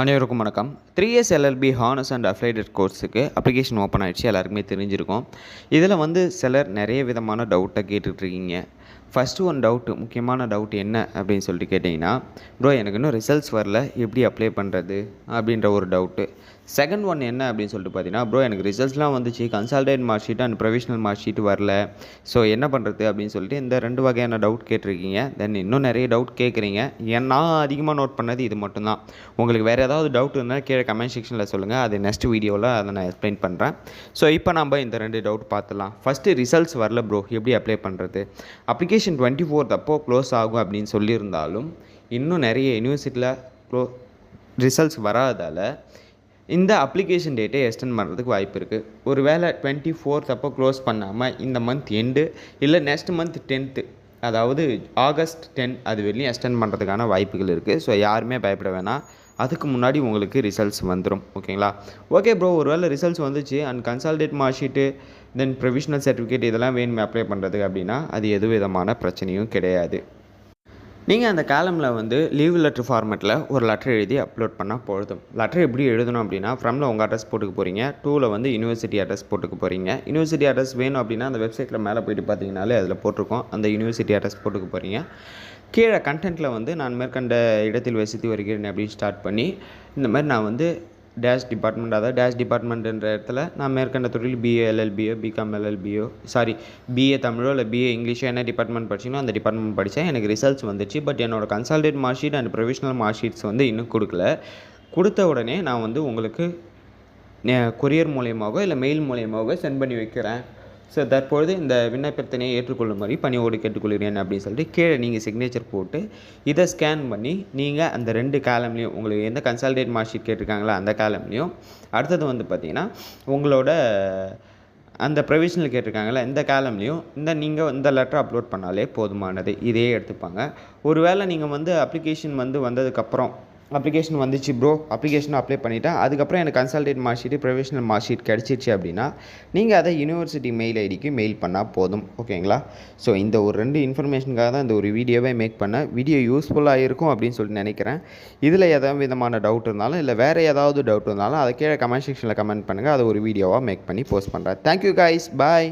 அனைவருக்கும் வணக்கம். 3 years LLB honours and affiliated கோர்ஸுக்கு அப்ளிகேஷன் ஓப்பன் ஆகிடுச்சு. எல்லாருக்குமே தெரிஞ்சிருக்கும். இதில் சிலர் நிறைய விதமான டவுட்டை கேட்டுட்ருக்கீங்க. ஃபஸ்ட்டு ஒன் டவுட்டு, முக்கியமான டவுட் என்ன அப்படின்னு சொல்லிட்டு கேட்டிங்கன்னா, ப்ரோ எனக்கு இன்னும் ரிசல்ட்ஸ் வரல, எப்படி அப்ளை பண்ணுறது அப்படின்ற ஒரு டவுட்டு. செகண்ட் ஒன் என்ன அப்படின்னு சொல்லிட்டு பார்த்தீங்கன்னா, ப்ரோ எனக்கு ரிசல்ட்ஸ்லாம் வந்துச்சு, consolidated mark sheet and provisional mark sheet வரல, ஸோ என்ன பண்ணுறது அப்படின்னு சொல்லிட்டு இந்த 2 வகையான டவுட் கேட்டிருக்கீங்க. தென் இன்னும் நிறைய டவுட் கேட்குறீங்க. நான் அதிகமாக நோட் பண்ணது இது மட்டும்தான். உங்களுக்கு வேறு ஏதாவது டவுட் இருந்தால் கீழே கமெண்ட் செக்ஷனில் சொல்லுங்கள். அது நெக்ஸ்ட் வீடியோவில் அதை நான் எக்ஸ்பிளைன் பண்ணுறேன். ஸோ இப்போ நம்ம இந்த 2 டவுட் பார்த்துலாம். ஃபஸ்ட்டு ரிசல்ட்ஸ் வரல ப்ரோ, எப்படி அப்ளை பண்ணுறது? அப்ளிகேஷன் 24 அப்போ க்ளோஸ் ஆகும் அப்படின்னு சொல்லியிருந்தாலும் இன்னும் நிறைய யூனிவர்சிட்டியில் ரிசல்ட்ஸ் வராதால் இந்த அப்ளிகேஷன் டேட்டை எக்ஸ்டெண்ட் பண்ணுறதுக்கு வாய்ப்பு இருக்குது. ஒரு வேளை 24 அப்போ க்ளோஸ் பண்ணாமல் இந்த மந்த் எண்டு இல்லை நெக்ஸ்ட் மந்த் 10th, அதாவது August 10 அது வெளியும் எக்ஸ்டெண்ட் பண்ணுறதுக்கான வாய்ப்புகள் இருக்குது. ஸோ யாருமே பயப்பட வேணாம். அதுக்கு முன்னாடி உங்களுக்கு ரிசல்ட்ஸ் வந்துடும். ஓகேங்களா? ஓகே ப்ரோ, ஒரு வேளை ரிசல்ட்ஸ் வந்துச்சு and consolidated mark sheet then provisional certificate இதெல்லாம் வேணுமே அப்ளை பண்ணுறதுக்கு அப்படின்னா அது எது விதமான பிரச்சனையும் கிடையாது. நீங்கள் அந்த காலமில் லீவ் லெட்டர் ஃபார்மேட்டில் ஒரு லெட்டர் எழுதி அப்லோட் பண்ணால் போதும். லெட்டர் எப்படி எழுதணும் அப்படின்னா, ஃப்ரம்ல உங்கள் அட்ரஸ் போட்டுக்க போகிறீங்க, 2ல் யூனிவர்சிட்டி அட்ரஸ் போட்டுக்க போகிறீங்க. யூனிவர்சிட்டி அட்ரஸ் வேணும் அப்படின்னா அந்த வெப்சைட்டில் மேலே போய்ட்டு பார்த்தீங்கனாலே அதில் போட்டிருக்கோம். அந்த யூனிவர்சிட்டி அட்ரஸ் போட்டுக்க போகிறீங்க. கீழே கண்டென்ட்டில் நான் மேற்கண்ட இடத்தில் வசித்து வருகிறேன் அப்படின்னு ஸ்டார்ட் பண்ணி இந்த மாதிரி நான் டேஷ் டிபார்ட்மெண்ட், அதாவது டேஷ் டிபார்ட்மெண்ட்ன்ற இடத்துல நான் மேற்கண்ட தொழில் பிஏ எல்எல்பியோ பிகாம் எல்எல்பியோ பிஏ தமிழோ இல்லை பிஏ இங்கிலீஷோ என்ன டிபார்ட்மெண்ட் படிச்சிங்களோ அந்த டிபார்ட்மெண்ட் படித்தேன். எனக்கு ரிசல்ட்ஸ் வந்துச்சு. பட் என்னோடய consolidated mark sheet and provisional mark sheets இன்னும் கொடுக்கல. கொடுத்த உடனே நான் உங்களுக்கு கொரியர் மூலியமாகவோ இல்லை மெயில் மூலியமாகவோ சென்ட் பண்ணி வைக்கிறேன். ஸோ தற்பொழுது இந்த விண்ணப்பத்தினை ஏற்றுக்கொள்ளும்படி பணியோடு கேட்டுக்கொள்கிறேன் அப்படின்னு சொல்லிட்டு கீழே நீங்கள் சிக்னேச்சர் போட்டு இதை ஸ்கேன் பண்ணி நீங்கள் அந்த 2 காலம்லேயும் உங்களுக்கு எந்த கன்சால்டேட் மார்க் ஷீட் கேட்டிருக்காங்களோ அந்த காலம்லேயும், அடுத்தது பார்த்திங்கன்னா உங்களோட அந்த ப்ரொவிஷனல் கேட்டிருக்காங்களா இந்த காலம்லேயும் நீங்கள் இந்த லெட்டர் அப்லோட் பண்ணாலே போதுமானது. இதே எடுத்துப்பாங்க. ஒரு வேளை நீங்கள் அப்ளிகேஷன் வந்ததுக்கப்புறம் அப்ளிகேஷன் வந்துச்சு ப்ரோ, அப்ளிகேஷனை அப்ளை பண்ணிவிட்டேன், அதுக்கப்புறம் எனக்கு consolidated mark sheet provisional mark sheet கிடச்சிருச்சு அப்படின்னா நீங்கள் அதை யூனிவர்சிட்டி மெயில் ஐடிக்கு மெயில் பண்ணால் போதும். ஓகேங்களா? ஸோ இந்த ஒரு 2 இன்ஃபர்மேஷனுக்காக தான் இந்த ஒரு வீடியோவே மேக் பண்ணேன். வீடியோ யூஸ்ஃபுல்லாக இருக்கும் அப்படின்னு சொல்லிட்டு நினைக்கிறேன். இதில் ஏதாவது விதமான டவுட் இருந்தாலும் இல்லை வேறு ஏதாவது டவுட் இருந்தாலும் அதை கீழே கமெண்ட் செக்ஷனில் கமெண்ட் பண்ணுங்கள். அதை ஒரு வீடியோவாக மேக் பண்ணி போஸ்ட் பண்ணுறேன். தேங்க்யூ கைஸ், பாய்.